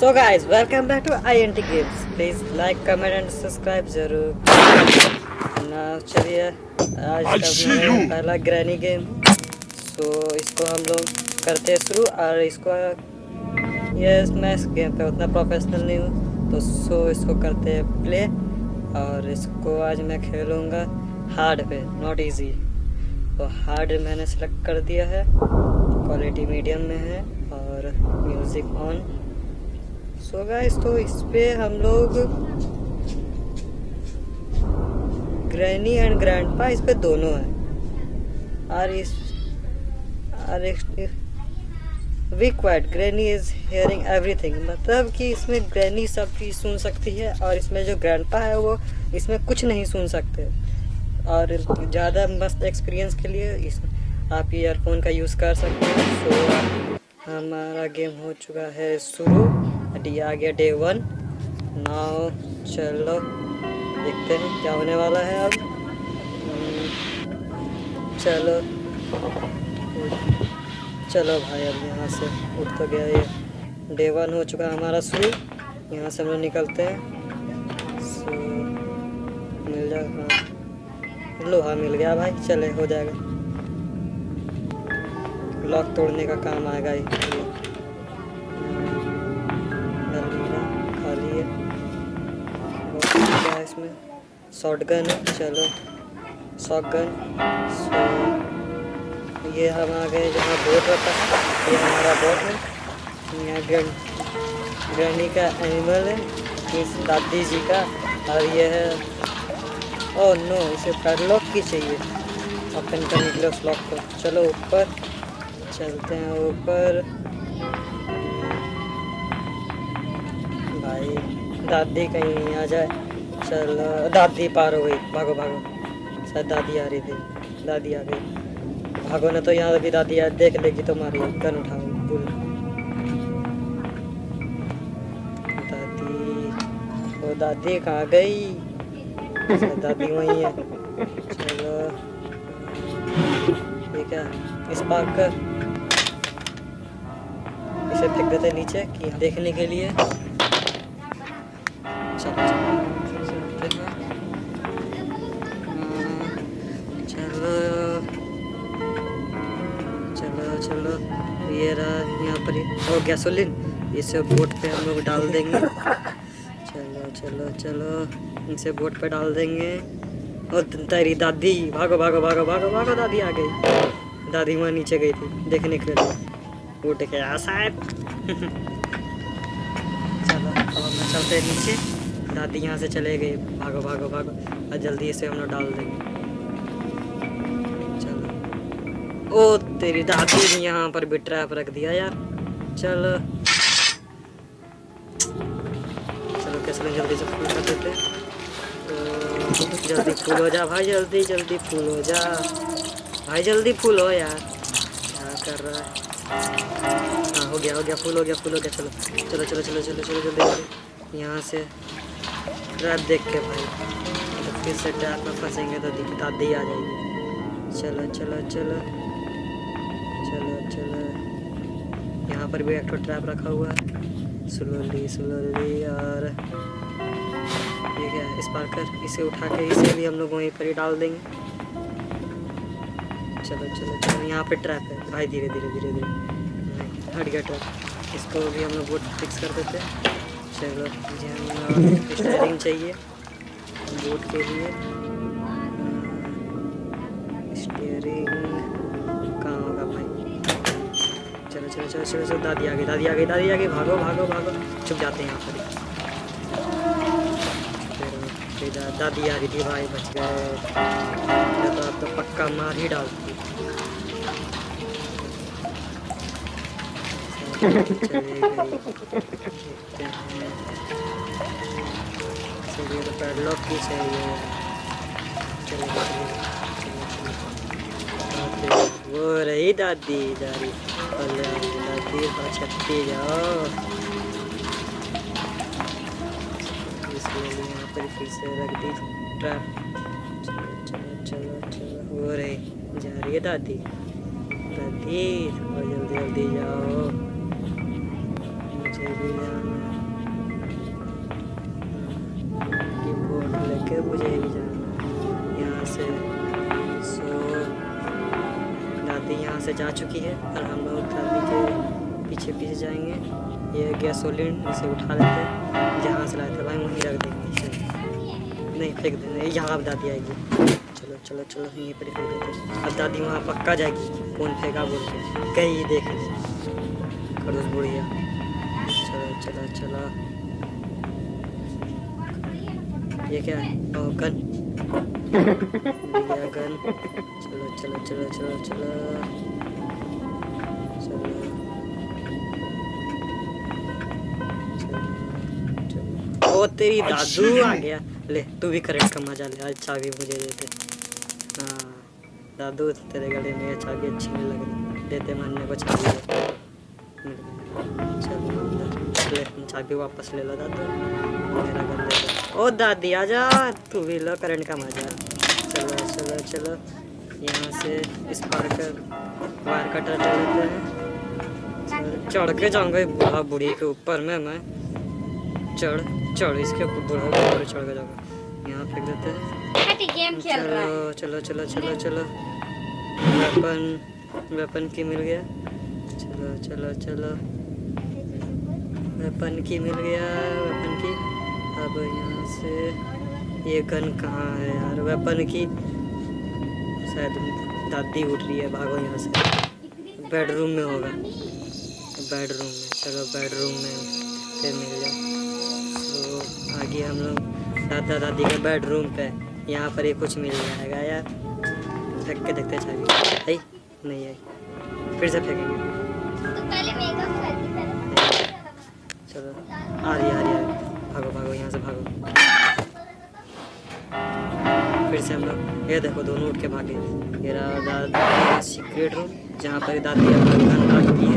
So guys, welcome back to INT Games. Please like, comment and subscribe जरूर। ना चलिए आज का हमारा पहला ग्रैनी गेम, सो इसको हम लोग करते हैं शुरू। और इसको ये मैं इस गेम पे उतना प्रोफेशनल नहीं हूँ, तो सो इसको करते हैं प्ले। और इसको आज मैं खेलूँगा हार्ड पे, नॉट इजी। तो हार्ड मैंने सेलेक्ट कर दिया है, क्वालिटी मीडियम में है और म्यूज़िक ऑन। सो गाइस, तो इस पे हम लोग ग्रैनी एंड ग्रैंडपा इस पे दोनों हैं। और इस we quite granny is hearing everything, मतलब कि इसमें ग्रैनी सब चीज़ सुन सकती है और इसमें जो ग्रैंडपा है वो इसमें कुछ नहीं सुन सकते। और ज़्यादा मस्त एक्सपीरियंस के लिए इस आप ईयरफोन का यूज़ कर सकते हैं। सो हमारा गेम हो चुका है शुरू, आ गया डे 1। नाउ चलो देखते हैं क्या होने वाला है अब। चलो चलो भाई, अब यहाँ से उठ तो गया। ये डे 1 हो चुका है हमारा शुरू। यहाँ से हम लोग निकलते हैं। सो मिल जाएगा, हाँ लोहा मिल गया भाई, चले हो जाएगा। लॉक तोड़ने का काम आएगा ये। खाली है और क्या है इसमें, शॉटगन है। चलो शॉटगन। ये हम आ गए जहाँ बोट रहता है, ये हमारा बोट है। यहाँ ग्रैनी का एनिमल है, इस दादी जी का। और ये है, ओह नो, इसे पैडलॉक की चाहिए ओपन करने के लिए उस लॉक को। चलो ऊपर चलते हैं, ऊपर भाई दादी कहीं नहीं आ जाए। चलो दादी पार हो गई, भागो भागो, शायद दादी आ रही थी। दादी आ गई, भागो ना तो यहाँ भी दादी देख लेगी तो मारी गन उठाओ। बुल दादी, वो दादी कहाँ गई? दादी वहीं है। चलो ठीक है, इस पार्क कर, इसे फेंक देते नीचे कि देखने के लिए। चलो चलो चलो, ये रहा यहाँ पर ही गैसोलीन, इसे बोट पे हम लोग डाल देंगे। चलो चलो चलो, इसे बोट पे डाल देंगे। और तेरी दादी, भागो भागो भागो भागो भागो, दादी आ गई। दादी वहाँ नीचे गई थी देखने के लिए, उठ के आ शायद। चलो अब हम चलते हैं नीचे, दादी यहाँ से चले गई। भागो भागो भागो, और जल्दी इसे हम लोग डाल देंगे। चलो, ओ तेरी दादी ने यहाँ पर भी ट्रैप रख दिया यार। चलो चलो, कैसे जल्दी से फूल कर देते। तो जल्दी फूल हो जा भाई, जल्दी जल्दी फूल हो जा भाई, जल्दी फूल हो यार, क्या कर रहा है। हाँ हो गया हो गया, फूल हो गया फूल हो गया। चलो चलो चलो चलो चलो चलो जल्दी जल्दी, यहाँ से ट्रैप देख के भाई, तो फिर से ट्रैप में फंसेंगे तो दादी आ जाएगी। चलो चलो चलो चलो चलो, यहाँ पर भी एक तो ट्रैप रखा हुआ है। स्लोली स्लोली, और ये क्या है, इस पार कर, इसे उठा के इसे भी हम लोग वहीं पर ही डाल देंगे। चलो चलो चलो, यहाँ पे ट्रैप है भाई, धीरे धीरे धीरे धीरे हट गया ट्रैप। इसको भी हम लोग बोट फिक्स कर देते हैं। चलो स्टीयरिंग चाहिए बोट के लिए। स्टीयरिंग कहाँ होगा भाई? चलो चलो चलो चलो चलो, दादी आ गई दादी आ गई दादी आ गई, भागो भागो भागो, छुप जाते हैं यहाँ पर। दादी आ रही थी भाई, बच गए, तो आप तो पक्का मार ही डालती। चलिए तो पैडलॉक की चाहिए। चलो वो रही दादी जा रही, दादी छत्ती जाओ। इसलिए यहाँ पर फिर से रख दी ट्रैप। चलो चलो चलो चलो, वो रही जा रही है दादी। दादी थोड़ा जल्दी जल्दी जाओ, मुझे भी जाना है। से जा चुकी है और हम लोग दादी के पीछे पीछे जाएंगे। ये गैसोलीन इसे उठा लेते हैं, जहाँ से लाए थे भाई वहीं रख देंगे। नहीं फेंक देंगे, यहाँ अब दादी आएगी। चलो चलो चलो यहीं पर फेंक देते हैं। अब दादी वहाँ पक्का जाएगी, कौन फेंका बोल के कहीं देख खड़ूस बुढ़िया। चलो चलो चलो, ये क्या है? ओह गन, गन। चलो चलो चलो चलो चलो चलो। ओ तेरी दादू आ गया। ले तू भी करंट का मजा ले, आज चाबी मुझे देते। हाँ दादू तेरे गले में चाबी अच्छी नहीं लग रही, देते मानने को चाबी दे। चलो ले चाबी वापस ले लो दादू, मेरा गन दे दो। ओ दादी आजा, तू भी लो करंट का मजा। चलो चलो चलो, यहाँ से इस पार कर वायर कटर ले लेते हैं। चढ़ के जाऊँगा बूढ़ा बूढ़ी के ऊपर में मैं। चढ़ इसके ऊपर बूढ़ा ऊपर चढ़ के जाऊँगा। यहाँ फेंक देते हैं। चलो चलो चलो चलो, वेपन की मिल गया। चलो चलो चलो, वेपन की मिल गया, वेपन की। अब यहाँ से ये गन कहाँ है यार? वेपन की शायद दादी उठ रही है, भागो यहाँ से। बेडरूम में होगा, बेडरूम में। चलो बेडरूम में फिर मिल जाए। तो आगे हम लोग दादा दादी के बेडरूम पे, यहाँ पर ही कुछ मिल जाएगा यार। फेंक के देखते चाबी आई नहीं आई, फिर से फेंकेंगे। चलो आ रही भागो भागो यहाँ से भागो। फिर से हम लोग, ये देखो दोनों उठ के भागे। ये रहा दादी का सीक्रेट रूम, जहाँ पर दादी अपना गन रखती है।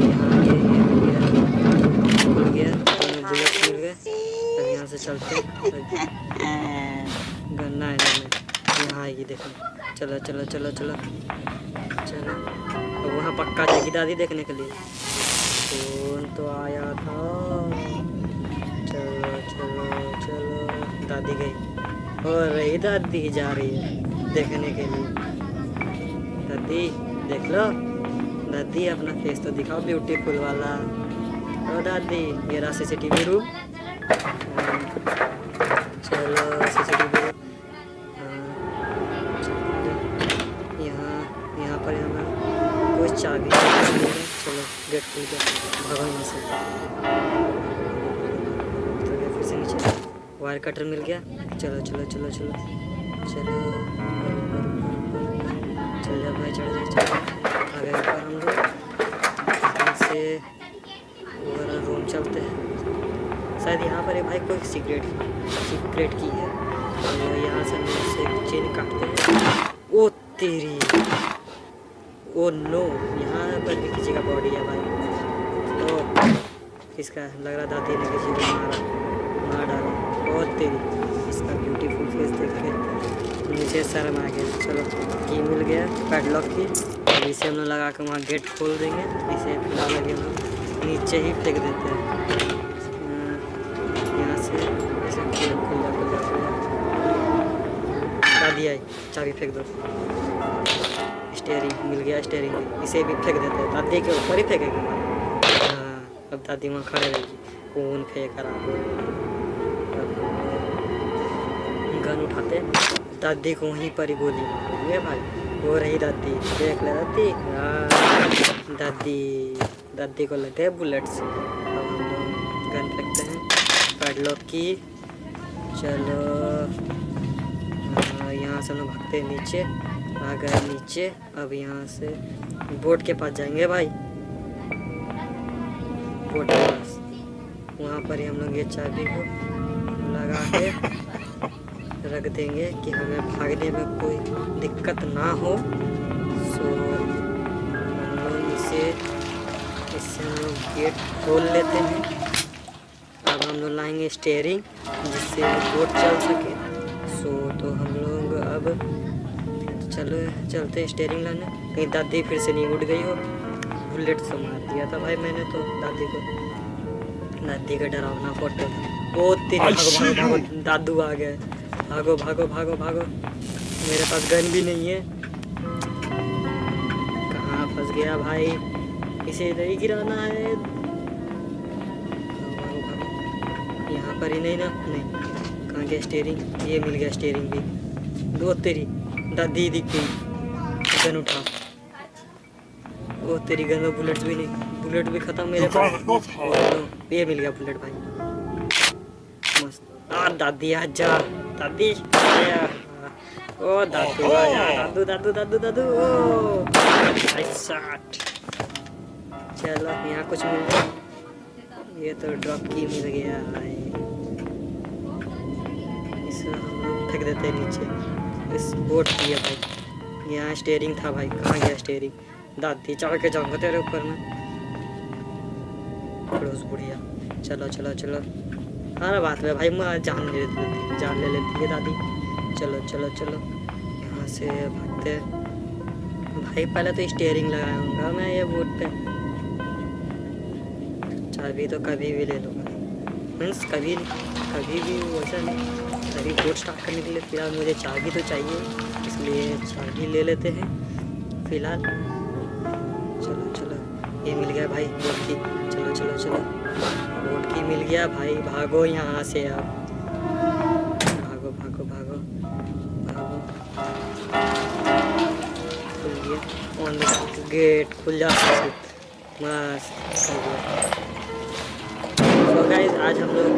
यहाँ ये मिल गया, दोनों बुलेट मिल गए। अब यहाँ से चलते गन्ना है यहाँ आएगी, देखो। चलो चलो चलो चलो चलो, अब वहाँ पक्का जाएगी दादी देखने के लिए। कौन तो आया था? चलो चलो चलो, दादी गई और रही दादी जा रही है देखने के लिए। दादी देख लो, दादी अपना फेस तो दिखाओ ब्यूटीफुल वाला। ओ दादी, ये रहा सीसीटीवी रूम। चलो सीसीटीवी रूम, यहाँ पर हमें कोई चाबी। चलो गेट खुल गया, भागो यहाँ से। फिर से नीचे वायर कटर मिल गया। चलो चलो चलो चलो चलो, चल जा भाई, चढ़ जा। आ गए ऊपर हम लोग। यहाँ से रूम चलते हैं। शायद यहाँ पर भाई कोई सीक्रेट की है। तो यहाँ से हम से चेन काटते हैं। ओ तेरी, ओ नो, यहाँ पर भी किसी का बॉडी है भाई। ओ किसका? लग रहा दादी ने किसी को मार डाला। ओ तेरी, इसका ब्यूटीफुल फेस देख के मुझे शर्म आ गया। चलो की मिल गया, पैडलॉक की। अब इसे हम लोग लगा कर वहाँ गेट खोल देंगे। इसे फिलहाल लगे हम लोग नीचे ही फेंक देते हैं। यहाँ से ऐसे खुल जा। दादी आई, चाबी फेंक दो। स्टेयरिंग मिल गया, स्टेयरिंग इसे भी फेंक देते हैं। दादी के ऊपर ही फेंकेंगे। हाँ अब दादी वहाँ खड़े रहेगी, कौन फेंक रहा। गन उठाते, दादी को वहीं पर ही गोली मारेंगे भाई। वो रही दादी, देख ले दादी। दादी को लग गए बुलेट्स। अब हम लोग गन फेंकते हैं, पैडलॉक की। चलो यहाँ से हम लोग भागते हैं नीचे। आ गए नीचे। अब यहाँ से बोट के पास जाएंगे भाई, बोट के पास। वहाँ पर ही हम लोग ये चाबी को लगा के रख देंगे कि हमें भागने में कोई दिक्कत ना हो। सो हम लोग इससे हम लोग गेट खोल लेते हैं। अब हम लोग लाएंगे स्टीयरिंग, जिससे बोट चल सके। सो तो हम लोग अब चलते हैं स्टीयरिंग लाने। कहीं दादी फिर से नहीं उठ गई हो। बुलेट से मार दिया था भाई मैंने तो दादी को। दादी का डरावना फोटो। ओ तेरी, भागो दादू आ गए। भागो भागो भागो भागो, मेरे पास गन भी नहीं है। कहाँ गया भाई, इसे इधर ही गिराना है। यहाँ पर ही नहीं ना, नहीं, कहाँ गया स्टीयरिंग? ये मिल गया स्टीयरिंग भी। दो तेरी दादी दिख गई। गन उठा। वो तेरी गन में बुलेट्स भी नहीं, बुलेट भी खत्म मेरे पास। ये मिल गया बुलेट भाई, मस्त। दादी आजा, दादी आजा। ओ दादू आजा, दादू दादू दादू दादू। ओ शॉट। चलो यहाँ कुछ मिल गया। ये तो ड्रॉप की मिल गया भाई, इसे हम लोग फेंक देते हैं नीचे। इस बोट की है भाई। यहाँ स्टीयरिंग था भाई, कहाँ गया स्टीयरिंग? दादी चढ़ के जाऊँगा तेरे ऊपर में। खड़ूस बुढ़िया। चलो चलो चलो, हाँ बात में भाई, मैं जान ले लेती है दादी। चलो चलो चलो, यहाँ से भागते भाई। पहले तो स्टीयरिंग लगाऊंगा मैं ये बोट पे। चाबी तो कभी भी ले लूँगा, मीन्स कभी भी वैसा नहीं, कभी बोट स्टार्ट करने के लिए। फिलहाल मुझे चाबी तो चाहिए, इसलिए चाबी ले लेते हैं फिलहाल। चलो चलो, ये मिल गया भाई बोट की। चलो चलो चलो, बोट की मिल गया भाई। भागो यहाँ से अब, भागो भागो भागो भागो। खुल गया, ऑन द गेट खुल जाता है, मस्त हो गया। तो गाइस आज हम लोग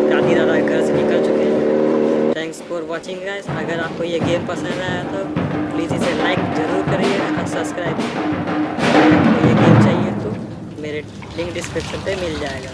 दादी दादा के घर से निकल चुके हैं। Thanks for watching guys. अगर आपको ये गेम पसंद आया तो प्लीज़ इसे लाइक ज़रूर करिएगा और सब्सक्राइब। अगर आपको ये गेम चाहिए तो मेरे लिंक डिस्क्रिप्शन पे मिल जाएगा।